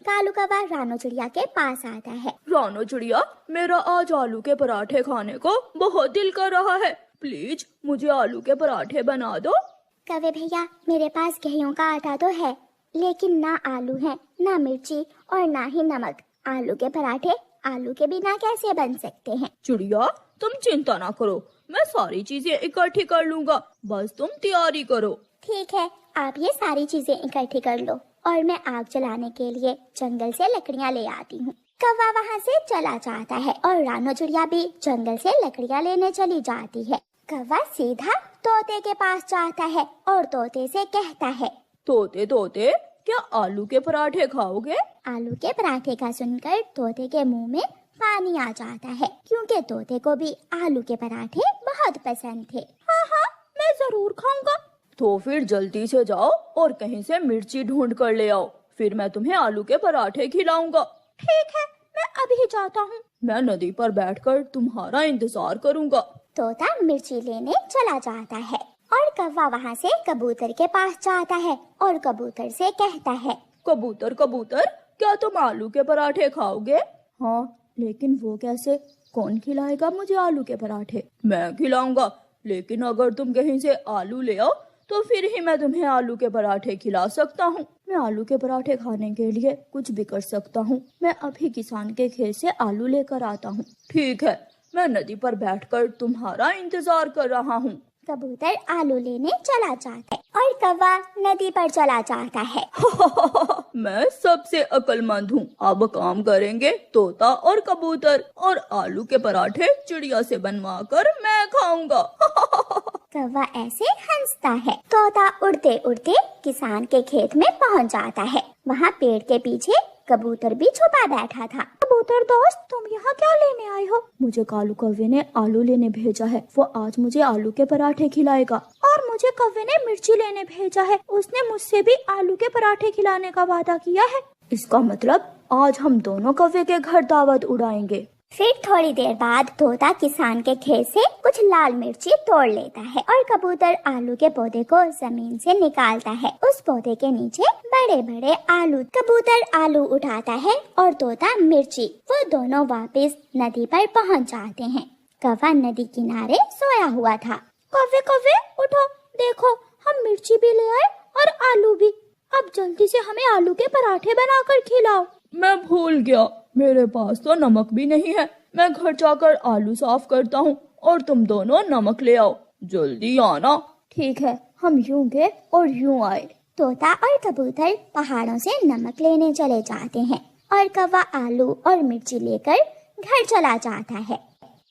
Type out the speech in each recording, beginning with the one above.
कालू कौवा रानो चिड़िया के पास आता है। रानो चिड़िया, मेरा आज आलू के पराठे खाने को बहुत दिल कर रहा है, प्लीज मुझे आलू के पराठे बना दो। कौवे भैया, मेरे पास गेहूं का आटा तो है, लेकिन ना आलू है, ना मिर्ची और ना ही नमक। आलू के पराठे आलू के बिना कैसे बन सकते हैं? चिड़िया, तुम चिंता ना करो, मैं सारी चीजें इकट्ठी कर लूँगा, बस तुम तैयारी करो। ठीक है, आप ये सारी चीजें इकट्ठी कर लो और मैं आग जलाने के लिए जंगल से लकड़ियाँ ले आती हूँ। कौवा वहाँ से चला जाता है और रानो चिड़िया भी जंगल से लकड़ियाँ लेने चली जाती है। कौवा सीधा तोते के पास जाता है और तोते से कहता है, तोते तोते, क्या आलू के पराठे खाओगे? आलू के पराठे का सुनकर तोते के मुंह में पानी आ जाता है, क्योंकि तोते को भी आलू के पराठे बहुत पसंद थे। हाँ हाँ, मैं जरूर खाऊंगा। तो फिर जल्दी से जाओ और कहीं से मिर्ची ढूंढ कर ले आओ, फिर मैं तुम्हें आलू के पराठे खिलाऊंगा। ठीक है, मैं अभी जाता हूँ। मैं नदी पर बैठकर तुम्हारा इंतजार करूंगा। तोता मिर्ची लेने चला जाता है और कौवा वहाँ से कबूतर के पास जाता है और कबूतर से कहता है, कबूतर कबूतर, क्या तुम आलू के पराठे खाओगे? हाँ, लेकिन वो कैसे? कौन खिलाएगा मुझे आलू के पराठे? मैं खिलाऊंगा, लेकिन अगर तुम कहीं से आलू ले आओ तो फिर ही मैं तुम्हें आलू के पराठे खिला सकता हूँ। मैं आलू के पराठे खाने के लिए कुछ भी कर सकता हूँ। मैं अभी किसान के खेत से आलू लेकर आता हूँ। ठीक है, मैं नदी पर बैठकर तुम्हारा इंतजार कर रहा हूँ। कबूतर आलू लेने चला जाता है और कौवा नदी पर चला जाता है। मैं सबसे अक्लमंद हूँ। अब काम करेंगे तोता और कबूतर, और आलू के पराठे चिड़िया से बनवा कर मैं खाऊंगा। कौवा ऐसे हंसता है। तोता उड़ते उड़ते किसान के खेत में पहुंच जाता है। वहाँ पेड़ के पीछे कबूतर भी छुपा बैठा था। कबूतर दोस्त, तुम यहाँ क्या लेने आए हो? मुझे कालू कौवे ने आलू लेने भेजा है, वो आज मुझे आलू के पराठे खिलाएगा। और मुझे कौवे ने मिर्ची लेने भेजा है, उसने मुझसे भी आलू के पराठे खिलाने का वादा किया है। इसका मतलब आज हम दोनों कौवे के घर दावत उड़ाएंगे। फिर थोड़ी देर बाद तोता किसान के खेत से कुछ लाल मिर्ची तोड़ लेता है और कबूतर आलू के पौधे को जमीन से निकालता है। उस पौधे के नीचे बड़े बड़े आलू। कबूतर आलू उठाता है और तोता मिर्ची। वो दोनों वापस नदी पर पहुंच जाते हैं। कौवा नदी किनारे सोया हुआ था। कौवे कौवे उठो, देखो हम मिर्ची भी ले आए और आलू भी। अब जल्दी से हमें आलू के पराठे बनाकर खिलाओ। मैं भूल गया, मेरे पास तो नमक भी नहीं है। मैं घर जाकर आलू साफ करता हूँ और तुम दोनों नमक ले आओ, जल्दी आना। ठीक है, हम यूं गए और यूं आए। तोता और कबूतर पहाड़ों से नमक लेने चले जाते हैं और कौवा आलू और मिर्ची लेकर घर चला जाता है।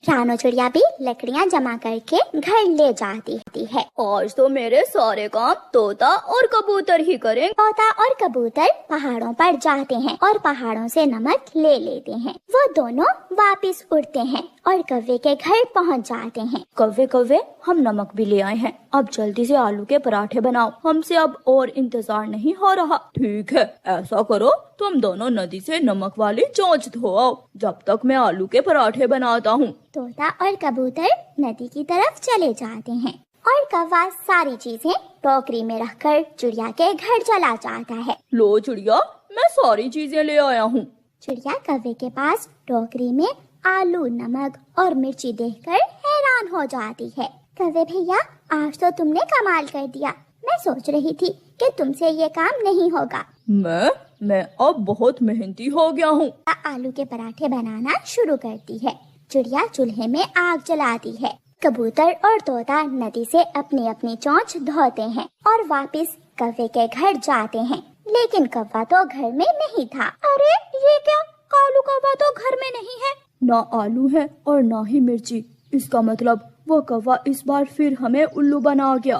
रानो चिड़िया भी लकड़ियाँ जमा करके घर ले जाती है। आज तो मेरे सारे काम तोता और कबूतर ही करेंगे। तोता और कबूतर पहाड़ों पर जाते हैं और पहाड़ों से नमक ले लेते हैं। वो दोनों वापस उड़ते हैं और कौवे के घर पहुंच जाते हैं। कौवे कौवे, हम नमक भी ले आए हैं, अब जल्दी से आलू के पराठे बनाओ, हमसे अब और इंतजार नहीं हो रहा। ठीक है, ऐसा करो, तुम दोनों नदी से नमक वाली चोंच धो आओ, जब तक मैं आलू के पराठे बनाता हूँ। तोता और कबूतर नदी की तरफ चले जाते हैं और कौवा सारी चीजें टोकरी में रखकर चिड़िया के घर चला जाता है। लो चिड़िया, मैं सारी चीजें ले आया हूँ। चिड़िया कौवे के पास टोकरी में आलू, नमक और मिर्ची देखकर हैरान हो जाती है। कौवे भैया, आज तो तुमने कमाल कर दिया। मैं सोच रही थी कि तुमसे ये काम नहीं होगा। मैं अब बहुत मेहनती हो गया हूँ। आलू के पराठे बनाना शुरू करती है। चिड़िया चूल्हे में आग जलाती है। कबूतर और तोता नदी से अपनी अपनी चोंच धोते हैं और वापस कौवे के घर जाते हैं। लेकिन कौवा तो घर में नहीं था। अरे ये क्या, कालू कौवा तो घर में नहीं है। ना आलू है और ना ही मिर्ची, इसका मतलब वो कौवा इस बार फिर हमें उल्लू बना गया।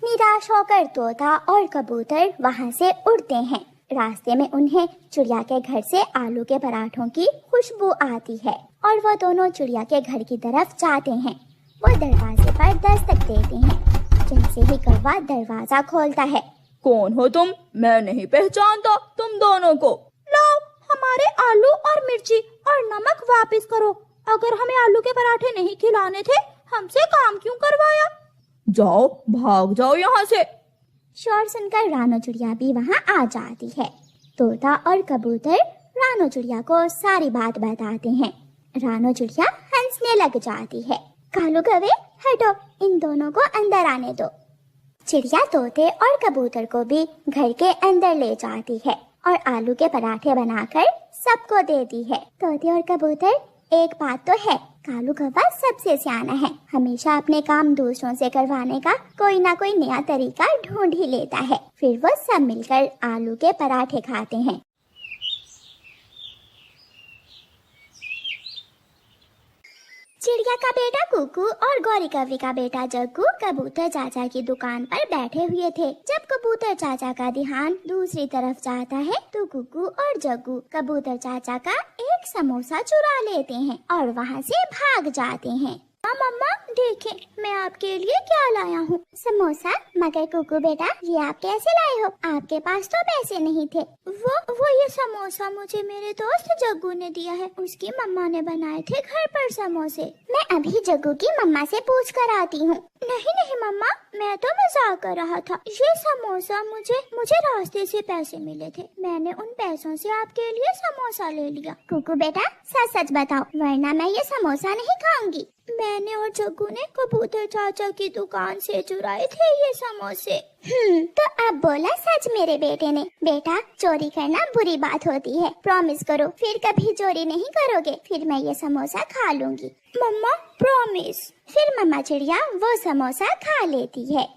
निराश होकर तोता और कबूतर वहाँ से उड़ते हैं। रास्ते में उन्हें चिड़िया के घर से आलू के पराठों की खुशबू आती है और वो दोनों चिड़िया के घर की तरफ जाते हैं। वो दरवाजे पर दस्तक देते हैं। जैसे ही कौवा दरवाजा खोलता है, कौन हो तुम? मैं नहीं पहचानता तुम दोनों को। लाओ हमारे आलू और मिर्ची और नमक वापस करो। अगर हमें आलू के पराठे नहीं खिलाने थे, हमसे काम क्यों करवाया? जाओ, भाग जाओ यहाँ से। शोर सुनकर रानो चिड़िया भी वहाँ आ जाती है। तोता और कबूतर रानो चिड़िया को सारी बात बताते हैं। रानो चिड़िया हंसने लग जाती है। कालू कौवे हटो, इन दोनों को अंदर आने दो। चिड़िया तोते और कबूतर को भी घर के अंदर ले जाती है और आलू के पराठे बनाकर सबको देती है। तोते और कबूतर, एक बात तो है, कालू कौवा सबसे सियाना है। हमेशा अपने काम दूसरों से करवाने का कोई ना कोई नया तरीका ढूंढ ही लेता है। फिर वो सब मिलकर आलू के पराठे खाते हैं। चिड़िया का बेटा कुकू और गौरी कौवी का बेटा जग्गू कबूतर चाचा की दुकान पर बैठे हुए थे। जब कबूतर चाचा का ध्यान दूसरी तरफ जाता है तो कुकू और जग्गू कबूतर चाचा का एक समोसा चुरा लेते हैं और वहाँ से भाग जाते हैं। मम्मा देखें, मैं आपके लिए क्या लाया हूँ। समोसा? मगर कुकू बेटा, ये आप कैसे लाए हो? आपके पास तो पैसे नहीं थे। वो ये समोसा मुझे मेरे दोस्त जग्गू ने दिया है। उसकी मम्मा ने बनाए थे घर पर समोसे। मैं अभी जग्गू की मम्मा से पूछ कर आती हूँ। नहीं मम्मा, मैं तो मजाक कर रहा था। ये समोसा मुझे रास्ते से पैसे मिले थे। मैंने उन पैसों से आपके लिए समोसा ले लिया। कुकू बेटा, सच बताओ, वरना मैं ये समोसा नहीं खाऊंगी। मैंने और जग्गू ने कबूतर चाचा की दुकान से चुराए थे ये समोसे। तो अब बोला सच मेरे बेटे ने। बेटा, चोरी करना बुरी बात होती है। प्रॉमिस करो, फिर कभी चोरी नहीं करोगे। फिर मैं ये समोसा खा लूंगी। मम्मा प्रॉमिस। फिर मम्मा चिड़िया वो समोसा खा लेती है।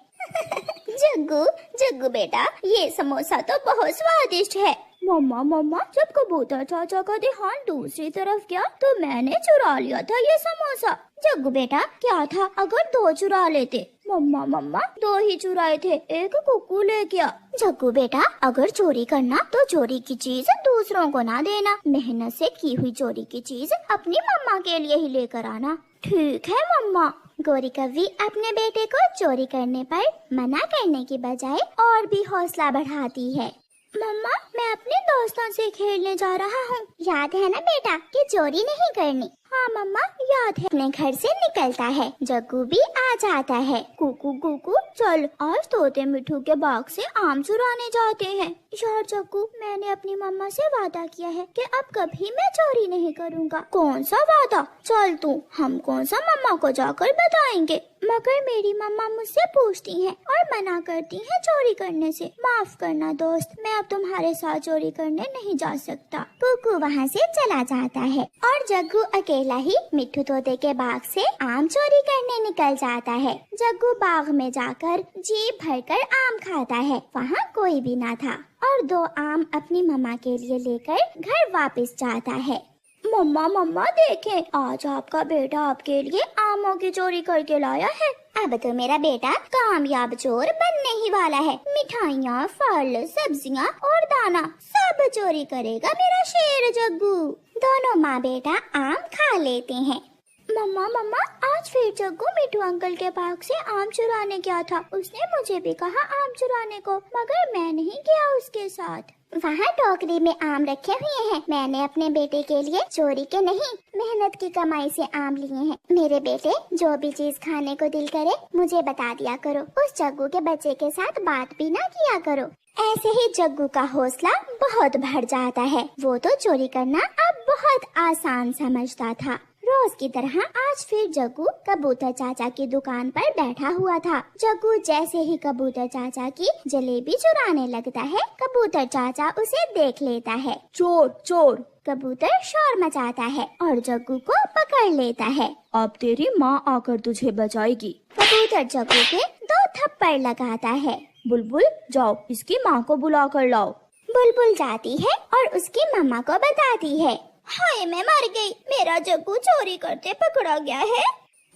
जग्गू बेटा, ये समोसा तो बहुत स्वादिष्ट है। मम्मा, जब कबूतर चाचा का ध्यान दूसरी तरफ गया तो मैंने चुरा लिया था ये समोसा। जग्गू बेटा, क्या था अगर 2 चुरा लेते? मम्मा 2 ही चुराए थे, एक कुकू ले गया। जग्गू बेटा, अगर चोरी करना तो चोरी की चीज दूसरों को ना देना। मेहनत से की हुई चोरी की चीज अपनी मम्मा के लिए ही लेकर आना। ठीक है मम्मा। गौरी कौवी अपने बेटे को चोरी करने पर मना करने की बजाय और भी हौसला बढ़ाती है। मम्मा, मैं अपने दोस्तों से खेलने जा रहा हूँ। याद है ना बेटा कि चोरी नहीं करनी? हाँ मम्मा, याद है। अपने घर से निकलता है। जग्गू भी आ जाता है। कुकू चल, आज तोते मिठू के बाग से आम चुराने जाते हैं। यार जग्गू, मैंने अपनी मम्मा से वादा किया है कि अब कभी मैं चोरी नहीं करूँगा। कौन सा वादा? चल तू, हम कौन सा मम्मा को जाकर बताएंगे। मगर मेरी मम्मा मुझसे पूछती हैं और मना करती हैं चोरी करने से। माफ करना दोस्त, मैं अब तुम्हारे साथ चोरी करने नहीं जा सकता। कुकू वहाँ से चला जाता है और जग्गू अकेला ही मिट्ठू तोते के बाग से आम चोरी करने निकल जाता है। जग्गू बाग में जाकर जी भरकर आम खाता है। वहाँ कोई भी ना था और 2 आम अपनी मम्मा के लिए लेकर घर वापस जाता है। मम्मा देखें, आज आपका बेटा आपके लिए आमों की चोरी करके लाया है। अब तो मेरा बेटा कामयाब चोर बनने ही वाला है। मिठाइयाँ, फल, सब्जियाँ और दाना सब चोरी करेगा मेरा शेर जग्गू। दोनों माँ बेटा आम खा लेते हैं। मम्मा, आज फिर जग्गू मिठू अंकल के बाग से आम चुराने गया था। उसने मुझे भी कहा आम चुराने को, मगर मैं नहीं गया उसके साथ। वहाँ टोकरी में आम रखे हुए हैं। मैंने अपने बेटे के लिए चोरी के नहीं, मेहनत की कमाई से आम लिए हैं। मेरे बेटे, जो भी चीज खाने को दिल करे मुझे बता दिया करो। उस जग्गू के बच्चे के साथ बात भी ना किया करो। ऐसे ही जग्गू का हौसला बहुत बढ़ जाता है। वो तो चोरी करना अब बहुत आसान समझता था। रोज की तरह आज फिर जग्गू कबूतर चाचा की दुकान पर बैठा हुआ था। जग्गू जैसे ही कबूतर चाचा की जलेबी चुराने लगता है, कबूतर चाचा उसे देख लेता है। चोर। कबूतर शोर मचाता है और जग्गू को पकड़ लेता है। अब तेरी माँ आकर तुझे बचाएगी। कबूतर जग्गू के 2 थप्पड़ लगाता है। बुलबुल, जाओ इसकी माँ को बुला कर लाओ। बुलबुल जाती है और उसकी मम्मा को बताती है। हाय, मैं मर गई, मेरा जग्गू चोरी करते पकड़ा गया है।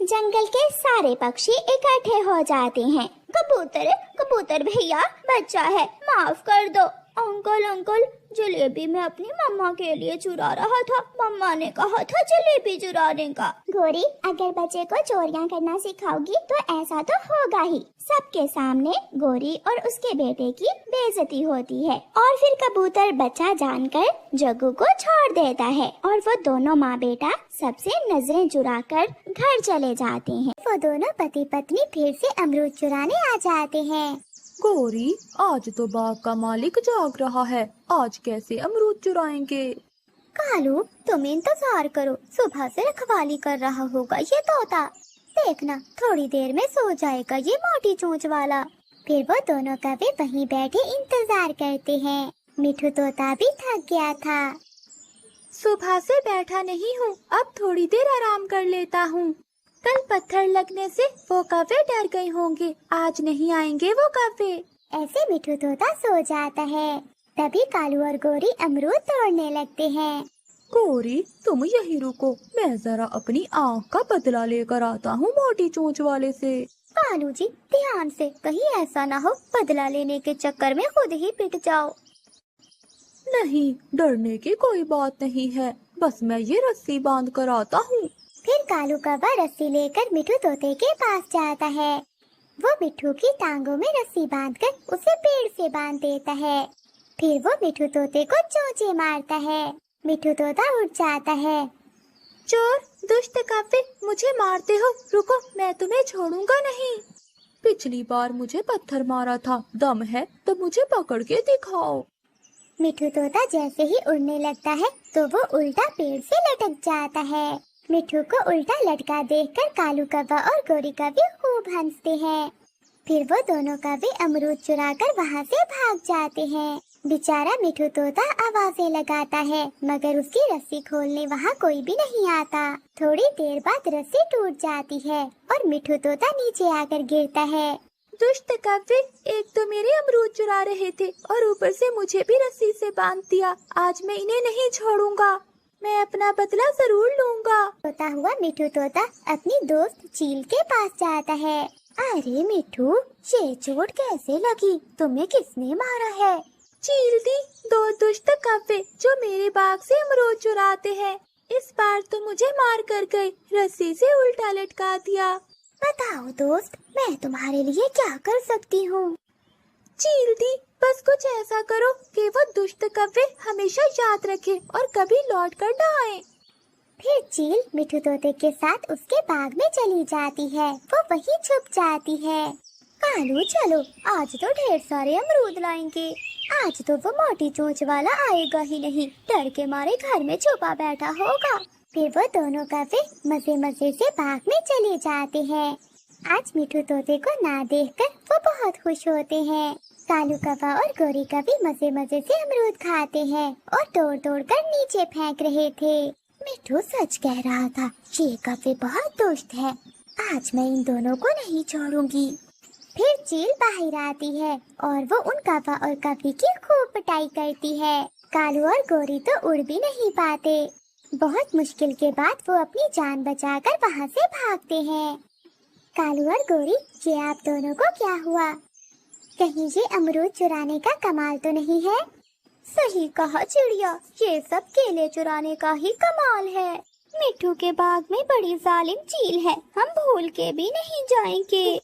जंगल के सारे पक्षी इकट्ठे हो जाते हैं। कबूतर भैया, बच्चा है, माफ कर दो। अंकल, जलेबी मैं अपनी मम्मा के लिए चुरा रहा था। मम्मा ने कहा था जलेबी चुराने का। गोरी, अगर बच्चे को चोरियां करना सिखाओगी तो ऐसा तो होगा ही। सबके सामने गोरी और उसके बेटे की बेइज्जती होती है और फिर कबूतर बच्चा जानकर जग्गू को छोड़ देता है और वो दोनों माँ बेटा सबसे नजरें चुराकर घर चले जाते हैं। वो दोनों पति पत्नी फिर से अमरूद चुराने आ जाते हैं। गौरी, आज तो बाग का मालिक जाग रहा है, आज कैसे अमरूद चुराएंगे? कालू, तुम इंतजार करो, सुबह से रखवाली कर रहा होगा ये तोता। देखना थोड़ी देर में सो जाएगा ये मोटी चोंच वाला। फिर वो दोनों कभी वहीं बैठे इंतजार करते हैं। मिठू तोता भी थक गया था। सुबह से बैठा नहीं हूँ, अब थोड़ी देर आराम कर लेता हूँ। कल पत्थर लगने से वो कौवे डर गए होंगे, आज नहीं आएंगे वो कौवे। ऐसे मिठू तोता सो जाता है। तभी कालू और गोरी अमरूद तोड़ने लगते हैं। गौरी, तुम यही रुको, मैं जरा अपनी आँख का बदला लेकर आता हूँ मोटी चोंच वाले से। कालू जी, ध्यान से, कहीं ऐसा ना हो बदला लेने के चक्कर में खुद ही पिट जाओ। नहीं, डरने की कोई बात नहीं है, बस मैं ये रस्सी बांध कर आता हूँ। फिर कालू कौवा रस्सी लेकर मिठू तोते के पास जाता है। वो मिठू की टांगों में रस्सी बांधकर उसे पेड़ से बांध देता है। फिर वो मिठू तोते को चोंचे मारता है। मिठू तोता उठ जाता है। चोर, दुष्ट कौवे, मुझे मारते हो, रुको, मैं तुम्हें छोड़ूंगा नहीं। पिछली बार मुझे पत्थर मारा था, दम है तो मुझे पकड़ के दिखाओ। मिठू तोता जैसे ही उड़ने लगता है तो वो उल्टा पेड़ से लटक जाता है। मिठू को उल्टा लटका देखकर कालू कौवा और गोरी कौवे खूब हंसते हैं। फिर वो दोनों कौवे अमरूद चुराकर वहाँ से भाग जाते हैं। बेचारा मिठू तोता आवाजें लगाता है, मगर उसकी रस्सी खोलने वहाँ कोई भी नहीं आता। थोड़ी देर बाद रस्सी टूट जाती है और मिठू तोता नीचे आकर गिरता है। दुष्ट कौवे, एक तो मेरे अमरूद चुरा रहे थे और ऊपर से मुझे भी रस्सी से बांध दिया। आज मैं इन्हें नहीं छोड़ूंगा, मैं अपना बदला जरूर लूंगा। रोता हुआ मिठू तोता अपनी दोस्त चील के पास जाता है। अरे मिठू, ये चोट कैसे लगी? तुम्हें किसने मारा है? चील दी, दो दुष्ट कौवे जो मेरे बाग से अमरूद चुराते हैं। इस बार तो मुझे मार कर गए, रस्सी से उल्टा लटका दिया। बताओ दोस्त, मैं तुम्हारे लिए क्या कर सकती हूँ? चील दी, बस कुछ ऐसा करो कि वो दुष्ट कौवे हमेशा याद रखे और कभी लौट कर न आए। फिर चील मिठू तोते के साथ उसके बाग में चली जाती है। वो वहीं छुप जाती है। कालू, चलो, आज तो ढेर सारे अमरूद लाएंगे। आज तो वो मोटी चोंच वाला आएगा ही नहीं, डर के मारे घर में छुपा बैठा होगा। फिर वो दोनों कौवे मजे मजे से बाग में चले जाते हैं। आज मिठू तोते को ना देखकर वो बहुत खुश होते हैं। कालू कौवा और गोरी कौवे मजे मजे से अमरूद खाते हैं और तोड़ तोड़ कर नीचे फेंक रहे थे। मिठू सच कह रहा था, ये कौवे बहुत दुष्ट है, आज मैं इन दोनों को नहीं छोड़ूंगी। फिर चील बाहर आती है और वो उन कौवा और कौवी की खूब पिटाई करती है। कालू और गोरी तो उड़ भी नहीं पाते। बहुत मुश्किल के बाद वो अपनी जान बचाकर वहाँ से भागते हैं। कालू और गोरी, ये आप दोनों को क्या हुआ? कहीं ये अमरूद चुराने का कमाल तो नहीं है? सही कहा चिड़िया, ये सब केले चुराने का ही कमाल है। मिठू के बाग में बड़ी जालिम चील है, हम भूल के भी नहीं जाएंगे।